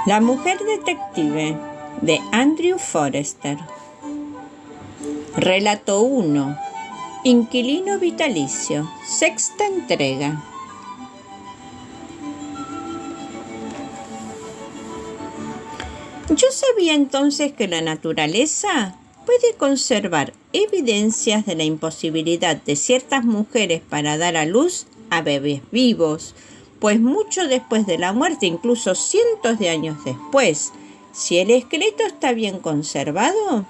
La mujer detective de Andrew Forester. Relato 1. Inquilino vitalicio. Sexta entrega. Yo sabía entonces que la naturaleza puede conservar evidencias de la imposibilidad de ciertas mujeres para dar a luz a bebés vivos, pues mucho después de la muerte, incluso cientos de años después, si el esqueleto está bien conservado,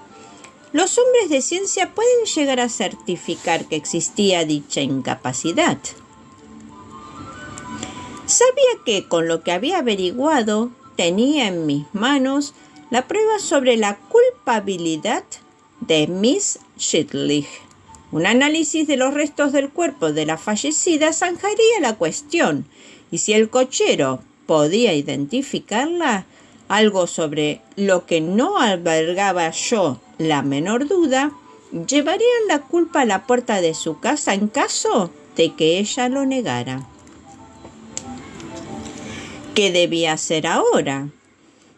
los hombres de ciencia pueden llegar a certificar que existía dicha incapacidad. Sabía que, con lo que había averiguado, tenía en mis manos la prueba sobre la culpabilidad de Miss Shetlich. Un análisis de los restos del cuerpo de la fallecida zanjaría la cuestión, y si el cochero podía identificarla, algo sobre lo que no albergaba yo la menor duda, llevarían la culpa a la puerta de su casa en caso de que ella lo negara. ¿Qué debía hacer ahora?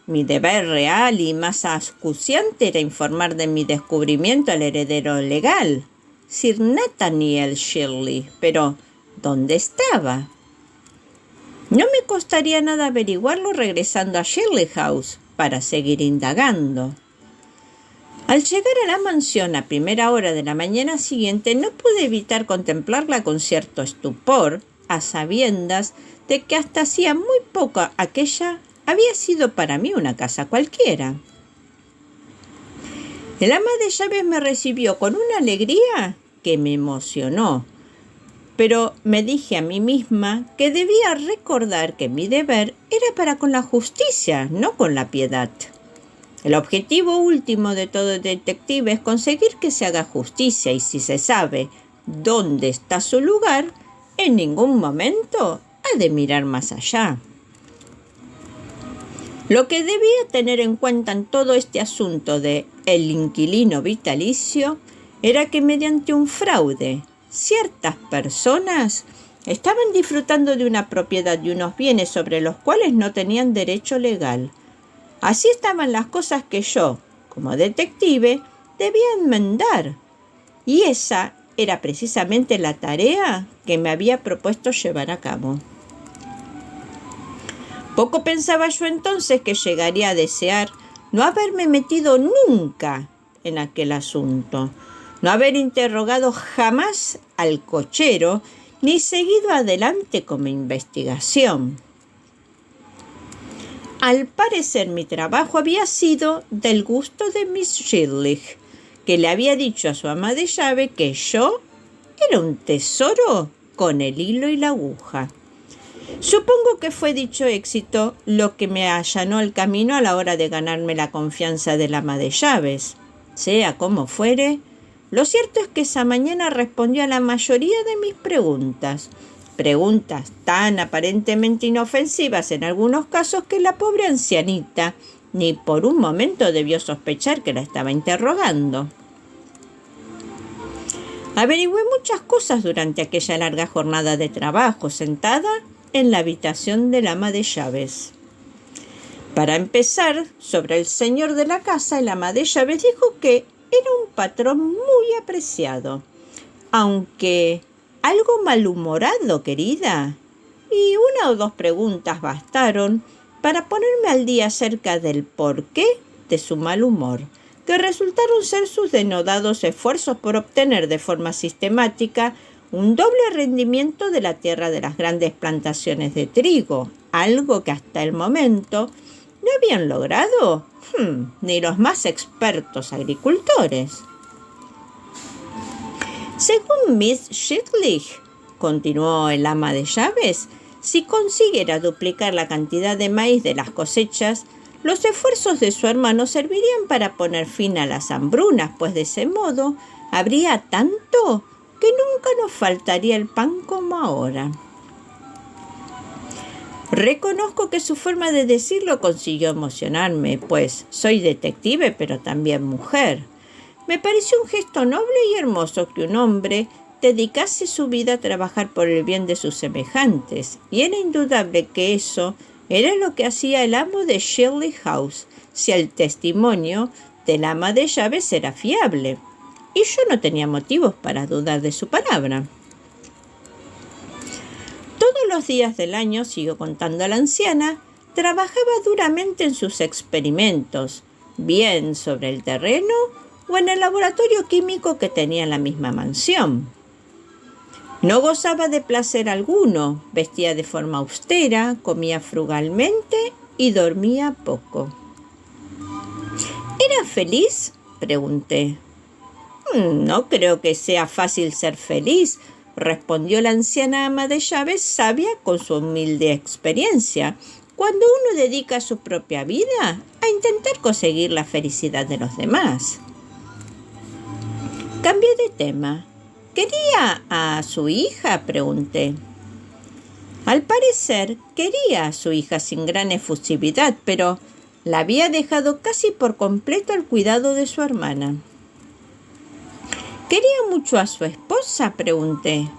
Mi deber real y más acuciante era informar de mi descubrimiento al heredero legal, Sir Nathaniel Shirley. Pero, ¿dónde estaba? No me costaría nada averiguarlo regresando a Shirley House para seguir indagando. Al llegar a la mansión a primera hora de la mañana siguiente, no pude evitar contemplarla con cierto estupor, a sabiendas de que hasta hacía muy poco aquella había sido para mí una casa cualquiera. El ama de llaves me recibió con una alegría que me emocionó, pero me dije a mí misma que debía recordar que mi deber era para con la justicia, no con la piedad. El objetivo último de todo detective es conseguir que se haga justicia, y si se sabe dónde está su lugar, en ningún momento ha de mirar más allá. Lo que debía tener en cuenta en todo este asunto de el inquilino vitalicio era que mediante un fraude, ciertas personas estaban disfrutando de una propiedad y unos bienes sobre los cuales no tenían derecho legal. Así estaban las cosas que yo, como detective, debía enmendar, y esa era precisamente la tarea que me había propuesto llevar a cabo. Poco pensaba yo entonces que llegaría a desear no haberme metido nunca en aquel asunto, no haber interrogado jamás al cochero, ni seguido adelante con mi investigación. Al parecer mi trabajo había sido del gusto de Miss Shetlich, que le había dicho a su ama de llave que yo era un tesoro con el hilo y la aguja. Supongo que fue dicho éxito lo que me allanó el camino a la hora de ganarme la confianza del ama de llaves. Sea como fuere, lo cierto es que esa mañana respondió a la mayoría de mis preguntas tan aparentemente inofensivas en algunos casos que la pobre ancianita ni por un momento debió sospechar que la estaba interrogando. Averigüé muchas cosas durante aquella larga jornada de trabajo, sentada en la habitación del ama de llaves. Para empezar, sobre el señor de la casa, el ama de llaves dijo que era un patrón muy apreciado, aunque algo malhumorado, querida, y una o dos preguntas bastaron para ponerme al día acerca del porqué de su mal humor, que resultaron ser sus denodados esfuerzos por obtener de forma sistemática un doble rendimiento de la tierra de las grandes plantaciones de trigo, algo que hasta el momento no habían logrado ni los más expertos agricultores. Según Miss Shetlich, continuó el ama de llaves, si consiguiera duplicar la cantidad de maíz de las cosechas, los esfuerzos de su hermano servirían para poner fin a las hambrunas, pues de ese modo habría tanto que nunca nos faltaría el pan como ahora. Reconozco que su forma de decirlo consiguió emocionarme, pues soy detective, pero también mujer. Me pareció un gesto noble y hermoso que un hombre dedicase su vida a trabajar por el bien de sus semejantes, y era indudable que eso Era lo que hacía el amo de Shirley House, si el testimonio del ama de llaves era fiable. Y yo no tenía motivos para dudar de su palabra. Todos los días del año, siguió contando la anciana, trabajaba duramente en sus experimentos, bien sobre el terreno o en el laboratorio químico que tenía en la misma mansión. No gozaba de placer alguno, vestía de forma austera, comía frugalmente y dormía poco. ¿Era feliz?, pregunté. No creo que sea fácil ser feliz, respondió la anciana ama de llaves, sabia con su humilde experiencia, cuando uno dedica su propia vida a intentar conseguir la felicidad de los demás. Cambié de tema. ¿Quería a su hija?, pregunté. Al parecer, quería a su hija sin gran efusividad, pero la había dejado casi por completo al cuidado de su hermana. ¿Quería mucho a su esposa?, pregunté.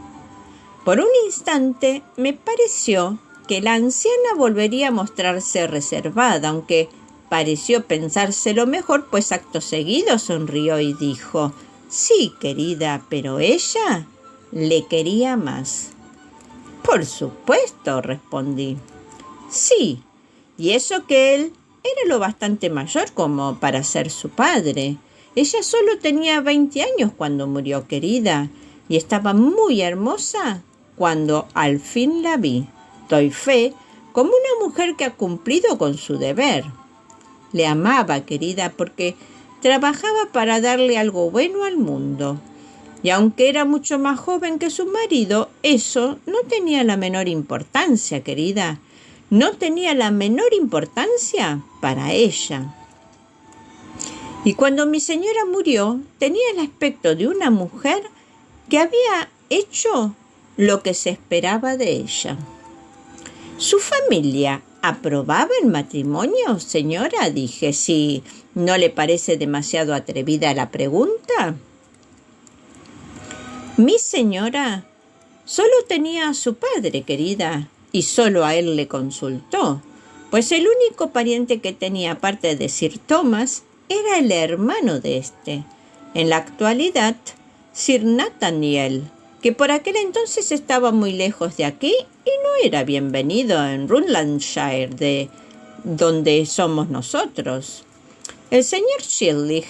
Por un instante me pareció que la anciana volvería a mostrarse reservada, aunque pareció pensárselo mejor, pues acto seguido sonrió y dijo: «Sí, querida, pero ella le quería más». «Por supuesto», respondí. «Sí, y eso que él era lo bastante mayor como para ser su padre. Ella solo tenía 20 años cuando murió, querida, y estaba muy hermosa cuando al fin la vi. Doy fe como una mujer que ha cumplido con su deber. Le amaba, querida, porque trabajaba para darle algo bueno al mundo. Y aunque era mucho más joven que su marido, eso no tenía la menor importancia, querida. No tenía la menor importancia para ella. Y cuando mi señora murió, tenía el aspecto de una mujer que había hecho lo que se esperaba de ella». «¿Su familia aprobaba el matrimonio, señora?», dije, si no le parece demasiado atrevida la pregunta. «Mi señora solo tenía a su padre, querida, y solo a él le consultó, pues el único pariente que tenía aparte de Sir Thomas era el hermano de éste, en la actualidad Sir Nathaniel, que por aquel entonces estaba muy lejos de aquí y no era bienvenido en Rutlandshire, de donde somos nosotros. El señor Shirley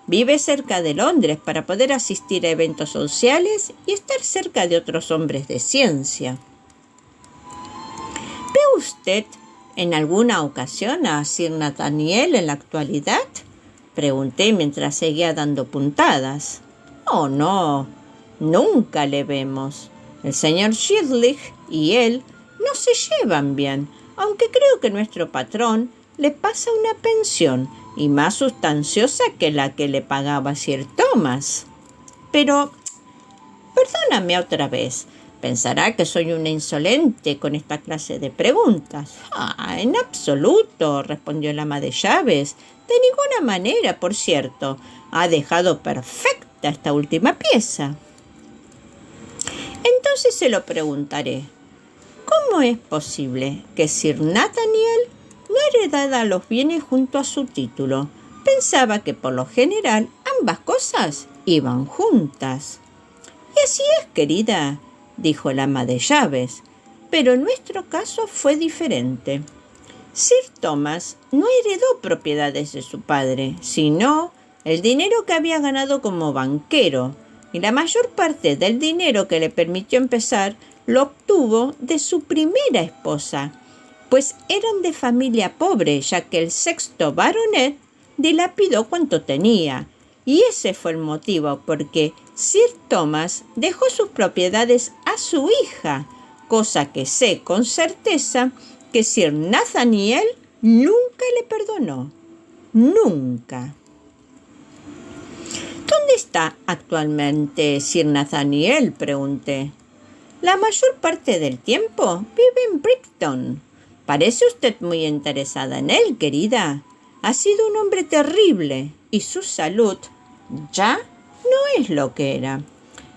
vive cerca de Londres para poder asistir a eventos sociales y estar cerca de otros hombres de ciencia». «¿Ve usted en alguna ocasión a Sir Nathaniel en la actualidad?», pregunté mientras seguía dando puntadas. «Oh, no, nunca le vemos. El señor Shirley y él no se llevan bien, aunque creo que nuestro patrón le pasa una pensión, y más sustanciosa que la que le pagaba Sir Thomas. Pero, perdóname otra vez, pensará que soy una insolente con esta clase de preguntas». «En absoluto», respondió el ama de llaves. «De ninguna manera, por cierto. Ha dejado perfecta esta última pieza». «Entonces se lo preguntaré. ¿Cómo es posible que Sir Nathaniel no heredara los bienes junto a su título? Pensaba que por lo general ambas cosas iban juntas». «Y así es, querida», dijo el ama de llaves, «pero en nuestro caso fue diferente. Sir Thomas no heredó propiedades de su padre, sino el dinero que había ganado como banquero, y la mayor parte del dinero que le permitió empezar lo obtuvo de su primera esposa, pues eran de familia pobre, ya que el sexto baronet dilapidó cuanto tenía, y ese fue el motivo por que Sir Thomas dejó sus propiedades a su hija, cosa que sé con certeza que Sir Nathaniel nunca le perdonó. Nunca». «¿Dónde está actualmente Sir Nathaniel?», pregunté. «La mayor parte del tiempo vive en Brighton. Parece usted muy interesada en él, querida. Ha sido un hombre terrible y su salud ya no es lo que era.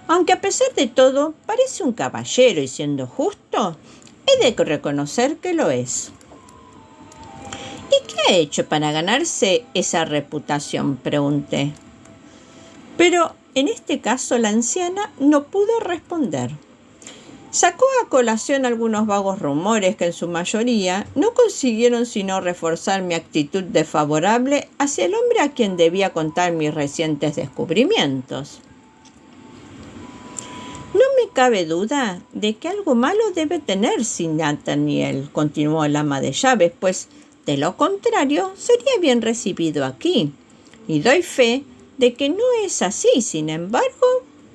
Aunque a pesar de todo parece un caballero y siendo justo, he de reconocer que lo es». ha hecho para ganarse esa reputación?, pregunté. Pero en este caso la anciana no pudo responder. Sacó a colación algunos vagos rumores que en su mayoría no consiguieron sino reforzar mi actitud desfavorable hacia el hombre a quien debía contar mis recientes descubrimientos. No me cabe duda de que algo malo debe tener Sir Nathaniel, continuó el ama de llaves, pues de lo contrario sería bien recibido aquí. Y doy fe de que no es así. Sin embargo,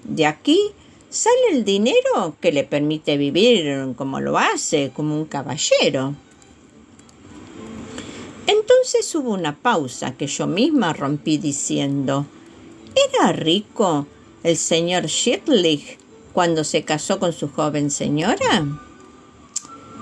de aquí sale el dinero que le permite vivir como lo hace, como un caballero. Entonces hubo una pausa que yo misma rompí diciendo: ¿era rico el señor Shirley cuando se casó con su joven señora?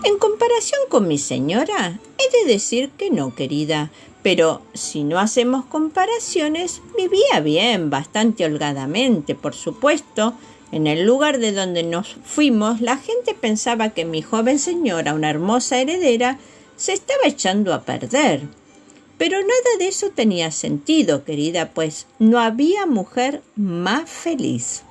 En comparación con mi señora, he de decir que no, querida, pero si no hacemos comparaciones, vivía bien, bastante holgadamente, por supuesto. En el lugar de donde nos fuimos, la gente pensaba que mi joven señora, una hermosa heredera, se estaba echando a perder. Pero nada de eso tenía sentido, querida, pues no había mujer más feliz.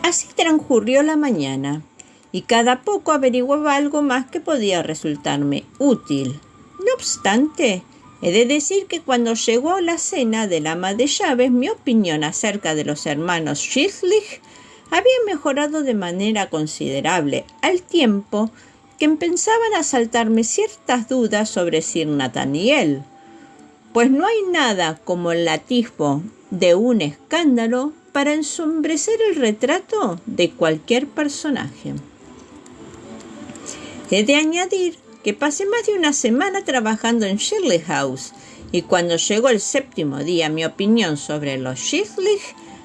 Así transcurrió la mañana, y cada poco averiguaba algo más que podía resultarme útil. No obstante, he de decir que cuando llegó la cena del ama de llaves, mi opinión acerca de los hermanos Shirley había mejorado de manera considerable, al tiempo que empezaban a asaltarme ciertas dudas sobre Sir Nathaniel, pues no hay nada como el atisbo de un escándalo para ensombrecer el retrato de cualquier personaje. He de añadir que pasé más de una semana trabajando en Shirley House, y cuando llegó el 7º día mi opinión sobre los Shirley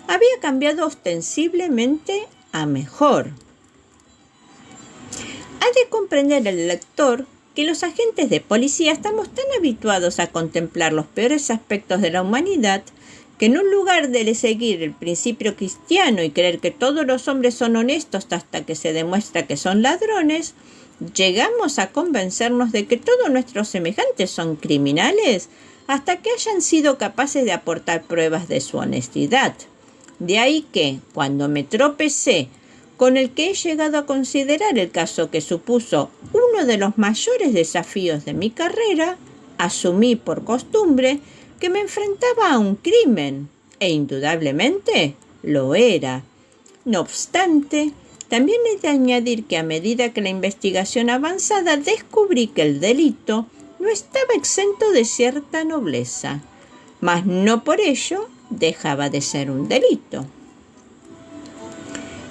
había cambiado ostensiblemente a mejor. Ha de comprender el lector que los agentes de policía estamos tan habituados a contemplar los peores aspectos de la humanidad que en un lugar de seguir el principio cristiano y creer que todos los hombres son honestos hasta que se demuestra que son ladrones, llegamos a convencernos de que todos nuestros semejantes son criminales hasta que hayan sido capaces de aportar pruebas de su honestidad. De ahí que, cuando me tropecé con el que he llegado a considerar el caso que supuso uno de los mayores desafíos de mi carrera, asumí por costumbre que me enfrentaba a un crimen, e indudablemente lo era. No obstante, también he de añadir que a medida que la investigación avanzaba, descubrí que el delito no estaba exento de cierta nobleza, mas no por ello dejaba de ser un delito.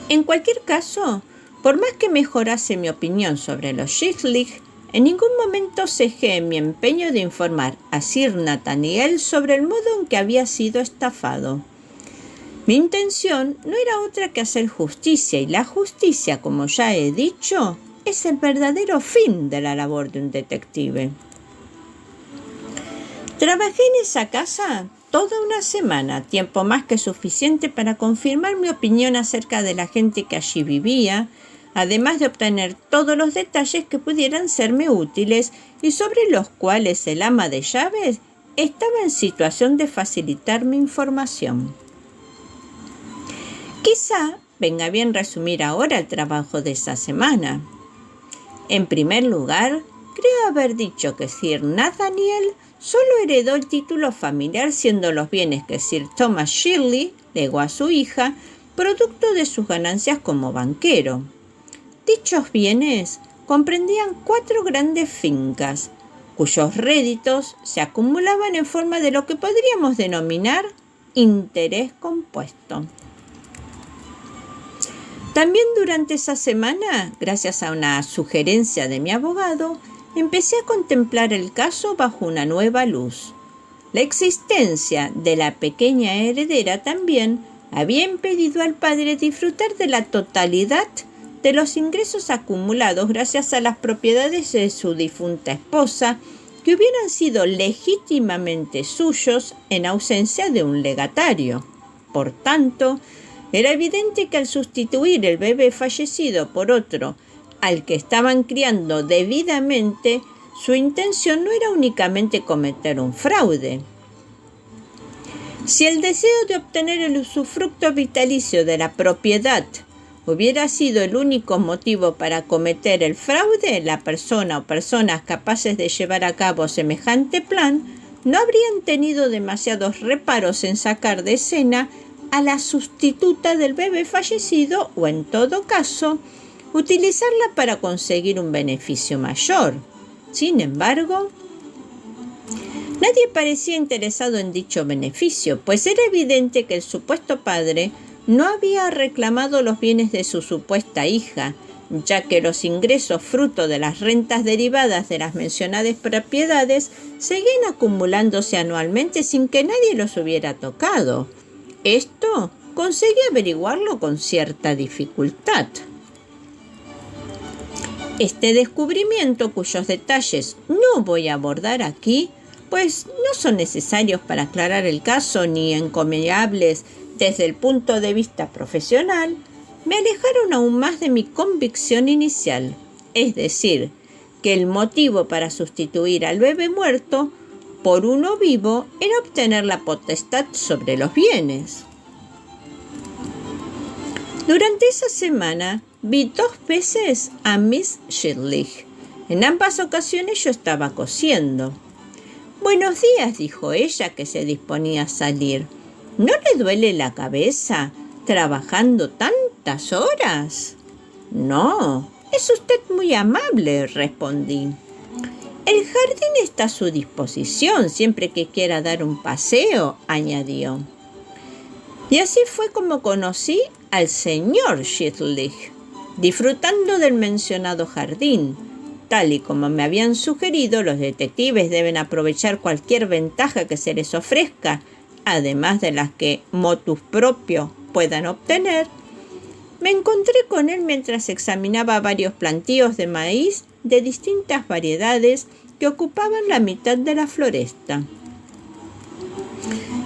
En cualquier caso, por más que mejorase mi opinión sobre los Shirley, en ningún momento cejé en mi empeño de informar a Sir Nathaniel sobre el modo en que había sido estafado. Mi intención no era otra que hacer justicia, y la justicia, como ya he dicho, es el verdadero fin de la labor de un detective. Trabajé en esa casa toda una semana, tiempo más que suficiente para confirmar mi opinión acerca de la gente que allí vivía, además de obtener todos los detalles que pudieran serme útiles y sobre los cuales el ama de llaves estaba en situación de facilitarme información. Quizá venga bien resumir ahora el trabajo de esa semana. En primer lugar, creo haber dicho que Sir Nathaniel solo heredó el título familiar, siendo los bienes que Sir Thomas Shirley legó a su hija producto de sus ganancias como banquero. Dichos bienes comprendían 4 grandes fincas, cuyos réditos se acumulaban en forma de lo que podríamos denominar interés compuesto. También durante esa semana, gracias a una sugerencia de mi abogado, empecé a contemplar el caso bajo una nueva luz. La existencia de la pequeña heredera también había impedido al padre disfrutar de la totalidad de los ingresos acumulados gracias a las propiedades de su difunta esposa, que hubieran sido legítimamente suyos en ausencia de un legatario. Por tanto, era evidente que al sustituir el bebé fallecido por otro al que estaban criando debidamente, su intención no era únicamente cometer un fraude. Si el deseo de obtener el usufructo vitalicio de la propiedad hubiera sido el único motivo para cometer el fraude, la persona o personas capaces de llevar a cabo semejante plan no habrían tenido demasiados reparos en sacar de escena a la sustituta del bebé fallecido o, en todo caso, utilizarla para conseguir un beneficio mayor. Sin embargo, nadie parecía interesado en dicho beneficio, pues era evidente que el supuesto padre no había reclamado los bienes de su supuesta hija, ya que los ingresos fruto de las rentas derivadas de las mencionadas propiedades seguían acumulándose anualmente sin que nadie los hubiera tocado. Esto conseguí averiguarlo con cierta dificultad. Este descubrimiento, cuyos detalles no voy a abordar aquí, pues no son necesarios para aclarar el caso ni encomiables desde el punto de vista profesional, me alejaron aún más de mi convicción inicial, es decir, que el motivo para sustituir al bebé muerto por uno vivo era obtener la potestad sobre los bienes. Durante esa semana vi 2 veces a Miss Shirley. En ambas ocasiones yo estaba cosiendo. «Buenos días», dijo ella, que se disponía a salir. «¿No le duele la cabeza trabajando tantas horas?» «No, es usted muy amable», respondí. «El jardín está a su disposición siempre que quiera dar un paseo», añadió. Y así fue como conocí al señor Shirley, disfrutando del mencionado jardín. Tal y como me habían sugerido, los detectives deben aprovechar cualquier ventaja que se les ofrezca, además de las que motus propio puedan obtener. Me encontré con él mientras examinaba varios plantíos de maíz de distintas variedades que ocupaban la mitad de la floresta.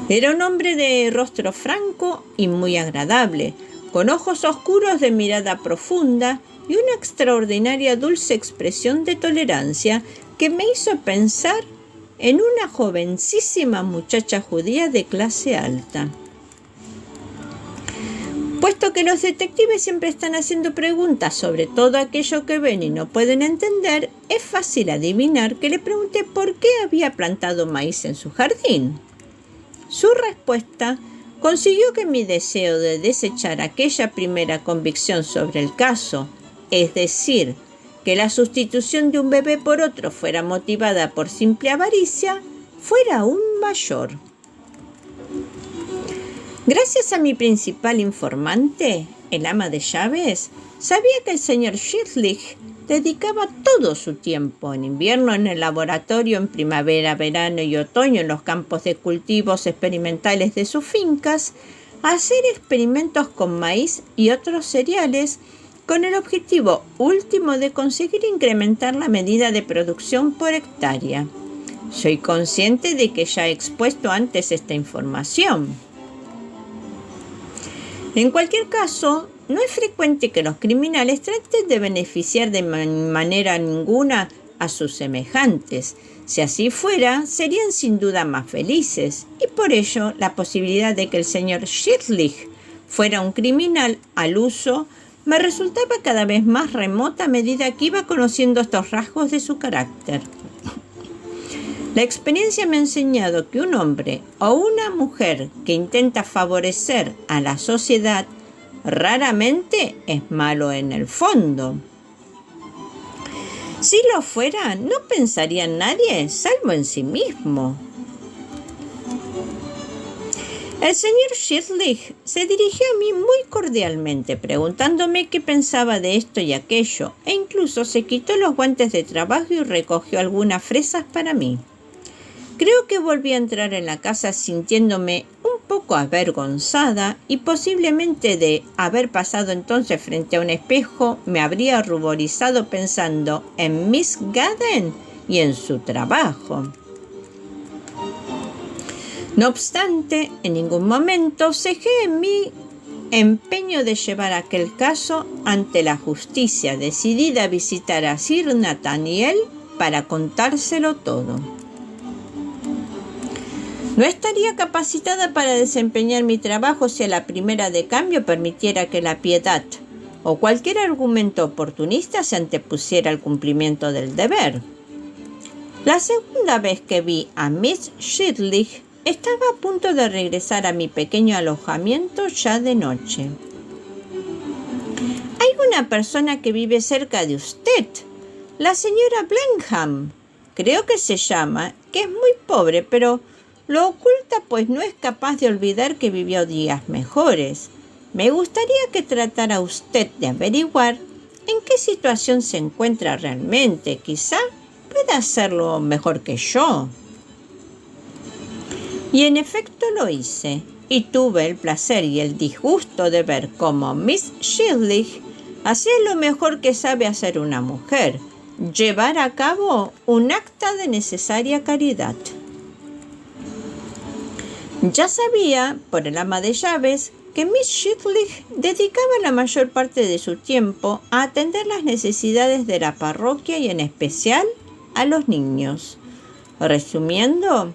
Era un hombre de rostro franco y muy agradable, con ojos oscuros de mirada profunda y una extraordinaria dulce expresión de tolerancia que me hizo pensar en una jovencísima muchacha judía de clase alta. Puesto que los detectives siempre están haciendo preguntas sobre todo aquello que ven y no pueden entender, es fácil adivinar que le pregunté por qué había plantado maíz en su jardín. Su respuesta consiguió que mi deseo de desechar aquella primera convicción sobre el caso, es decir, que la sustitución de un bebé por otro fuera motivada por simple avaricia, fuera aún mayor. Gracias a mi principal informante, el ama de llaves, sabía que el señor Shirley dedicaba todo su tiempo, en invierno en el laboratorio, en primavera, verano y otoño en los campos de cultivos experimentales de sus fincas, a hacer experimentos con maíz y otros cereales con el objetivo último de conseguir incrementar la medida de producción por hectárea. Soy consciente de que ya he expuesto antes esta información. En cualquier caso, no es frecuente que los criminales traten de beneficiar de manera ninguna a sus semejantes. Si así fuera, serían sin duda más felices, y por ello la posibilidad de que el señor Shirley fuera un criminal al uso me resultaba cada vez más remota a medida que iba conociendo estos rasgos de su carácter. La experiencia me ha enseñado que un hombre o una mujer que intenta favorecer a la sociedad raramente es malo en el fondo. Si lo fuera, no pensaría en nadie salvo en sí mismo. El señor Shirley se dirigió a mí muy cordialmente, preguntándome qué pensaba de esto y aquello, e incluso se quitó los guantes de trabajo y recogió algunas fresas para mí. Creo que volví a entrar en la casa sintiéndome un poco avergonzada y posiblemente de haber pasado entonces frente a un espejo me habría ruborizado pensando en Miss Gaden y en su trabajo. No obstante, en ningún momento cejé en mi empeño de llevar aquel caso ante la justicia, decidida a visitar a Sir Nathaniel para contárselo todo. No estaría capacitada para desempeñar mi trabajo si a la primera de cambio permitiera que la piedad o cualquier argumento oportunista se antepusiera al cumplimiento del deber. La segunda vez que vi a Miss Shirley, estaba a punto de regresar a mi pequeño alojamiento ya de noche. Hay una persona que vive cerca de usted, la señora Blenheim, creo que se llama, que es muy pobre, pero lo oculta pues no es capaz de olvidar que vivió días mejores. Me gustaría que tratara usted de averiguar en qué situación se encuentra realmente. Quizá pueda hacerlo mejor que yo. Y en efecto lo hice, y tuve el placer y el disgusto de ver cómo Miss Shirley hacía lo mejor que sabe hacer una mujer, llevar a cabo un acta de necesaria caridad. Ya sabía, por el ama de llaves, que Miss Shirley dedicaba la mayor parte de su tiempo a atender las necesidades de la parroquia y en especial a los niños. Resumiendo,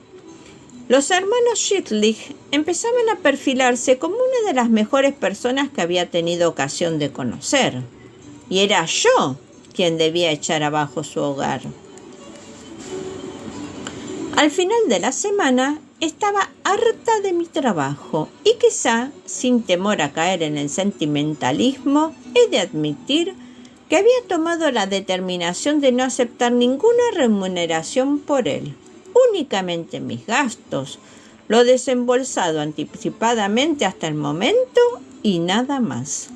los hermanos Shirley empezaban a perfilarse como una de las mejores personas que había tenido ocasión de conocer, y era yo quien debía echar abajo su hogar. Al final de la semana estaba harta de mi trabajo y quizá, sin temor a caer en el sentimentalismo, he de admitir que había tomado la determinación de no aceptar ninguna remuneración por él, únicamente mis gastos, lo desembolsado anticipadamente hasta el momento y nada más.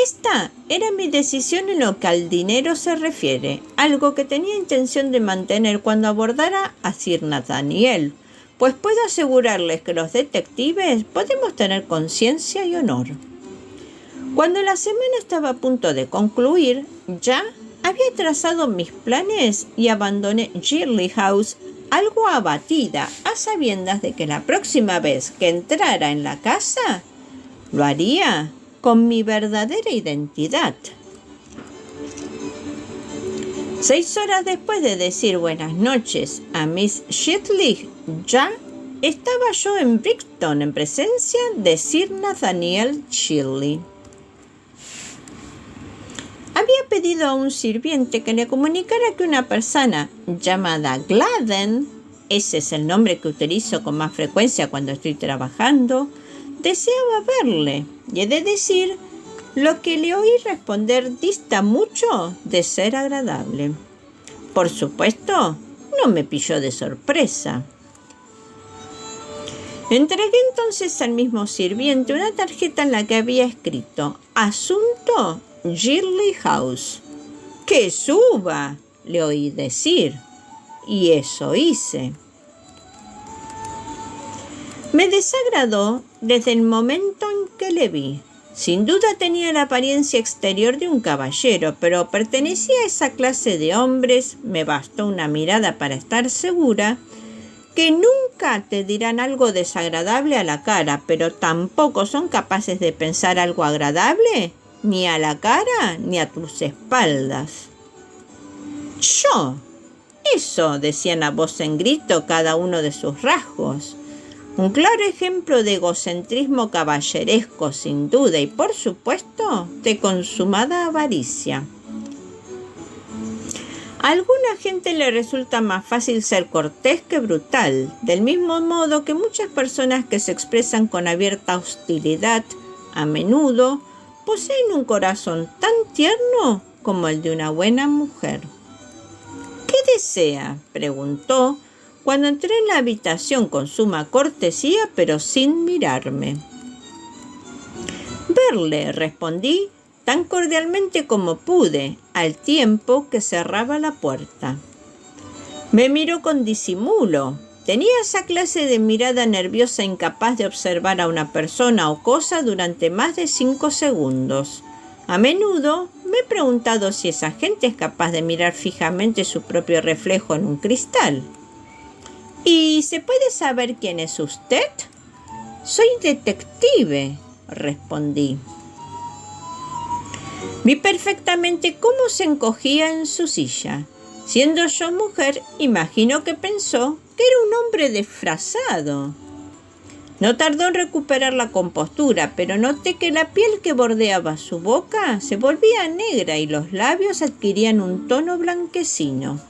Esta era mi decisión en lo que al dinero se refiere, algo que tenía intención de mantener cuando abordara a Sir Nathaniel, pues puedo asegurarles que los detectives podemos tener conciencia y honor. Cuando la semana estaba a punto de concluir, ya había trazado mis planes y abandoné Shirley House algo abatida, a sabiendas de que la próxima vez que entrara en la casa, lo haría con mi verdadera identidad. 6 horas después de decir buenas noches a Miss Shirley, ya estaba yo en Brighton en presencia de Sir Nathaniel Shirley. Había pedido a un sirviente que le comunicara que una persona llamada Gladden, ese es el nombre que utilizo con más frecuencia cuando estoy trabajando, deseaba verle, y he de decir, lo que le oí responder dista mucho de ser agradable. Por supuesto, no me pilló de sorpresa. Entregué entonces al mismo sirviente una tarjeta en la que había escrito «Asunto Shirley House». «¡Que suba!», le oí decir, y eso hice. Me desagradó desde el momento en que le vi. Sin duda tenía la apariencia exterior de un caballero, pero pertenecía a esa clase de hombres, me bastó una mirada para estar segura, que nunca te dirán algo desagradable a la cara, pero tampoco son capaces de pensar algo agradable, ni a la cara ni a tus espaldas. «Yo», eso decían a voz en grito cada uno de sus rasgos. Un claro ejemplo de egocentrismo caballeresco, sin duda, y por supuesto, de consumada avaricia. A alguna gente le resulta más fácil ser cortés que brutal, del mismo modo que muchas personas que se expresan con abierta hostilidad, a menudo, poseen un corazón tan tierno como el de una buena mujer. «¿Qué desea?», preguntó, cuando entré en la habitación con suma cortesía, pero sin mirarme. «Verle», respondí tan cordialmente como pude, al tiempo que cerraba la puerta. Me miró con disimulo. Tenía esa clase de mirada nerviosa incapaz de observar a una persona o cosa durante más de 5 segundos. A menudo me he preguntado si esa gente es capaz de mirar fijamente su propio reflejo en un cristal. «¿Y se puede saber quién es usted?». «Soy detective», respondí. Vi perfectamente cómo se encogía en su silla. Siendo yo mujer, imagino que pensó que era un hombre disfrazado. No tardó en recuperar la compostura, pero noté que la piel que bordeaba su boca se volvía negra y los labios adquirían un tono blanquecino.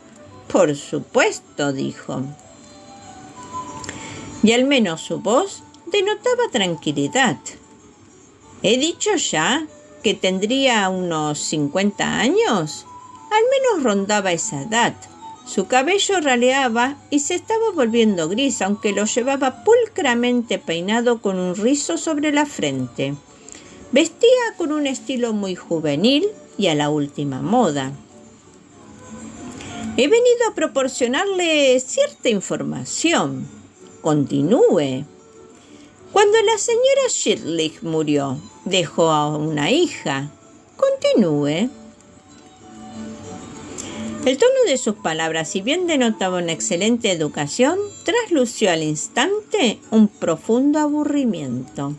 Por supuesto, dijo. Y al menos su voz denotaba tranquilidad. ¿He dicho ya que tendría unos 50 años? Al menos rondaba esa edad. Su cabello raleaba y se estaba volviendo gris, aunque lo llevaba pulcramente peinado con un rizo sobre la frente. Vestía con un estilo muy juvenil y a la última moda. He venido a proporcionarle cierta información. Continúe. Cuando la señora Shirley murió, dejó a una hija. Continúe. El tono de sus palabras, si bien denotaba una excelente educación, traslució al instante un profundo aburrimiento.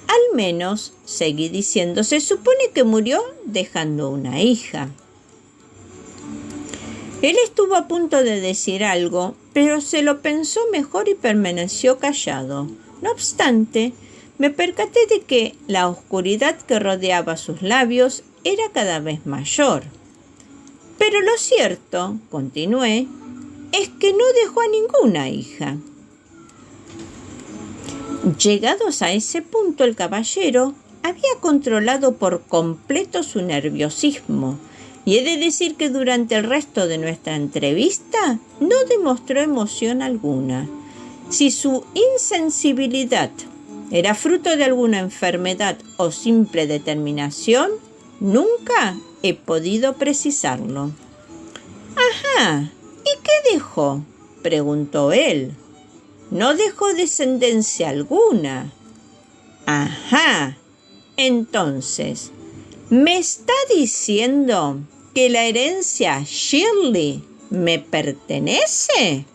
Al menos, seguí diciendo, se supone que murió dejando una hija. Él estuvo a punto de decir algo, pero se lo pensó mejor y permaneció callado. No obstante, me percaté de que la oscuridad que rodeaba sus labios era cada vez mayor. Pero lo cierto, continué, es que no dejó a ninguna hija. Llegados a ese punto, el caballero había controlado por completo su nerviosismo, y he de decir que durante el resto de nuestra entrevista no demostró emoción alguna. Si su insensibilidad era fruto de alguna enfermedad o simple determinación, nunca he podido precisarlo. «Ajá, ¿y qué dejó?», preguntó él. «No dejó descendencia alguna». «Ajá, entonces, ¿me está diciendo que la herencia Shirley me pertenece?»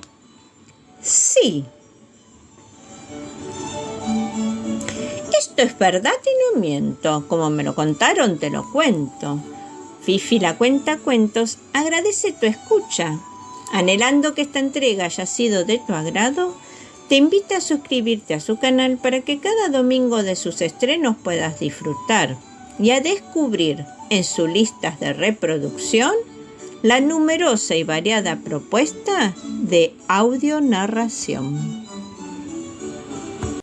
«Sí». «Esto es verdad y no miento. Como me lo contaron, te lo cuento». Fifi, la cuentacuentos, agradece tu escucha. Anhelando que esta entrega haya sido de tu agrado, te invita a suscribirte a su canal para que cada domingo de sus estrenos puedas disfrutar y a descubrir en sus listas de reproducción la numerosa y variada propuesta de audio narración.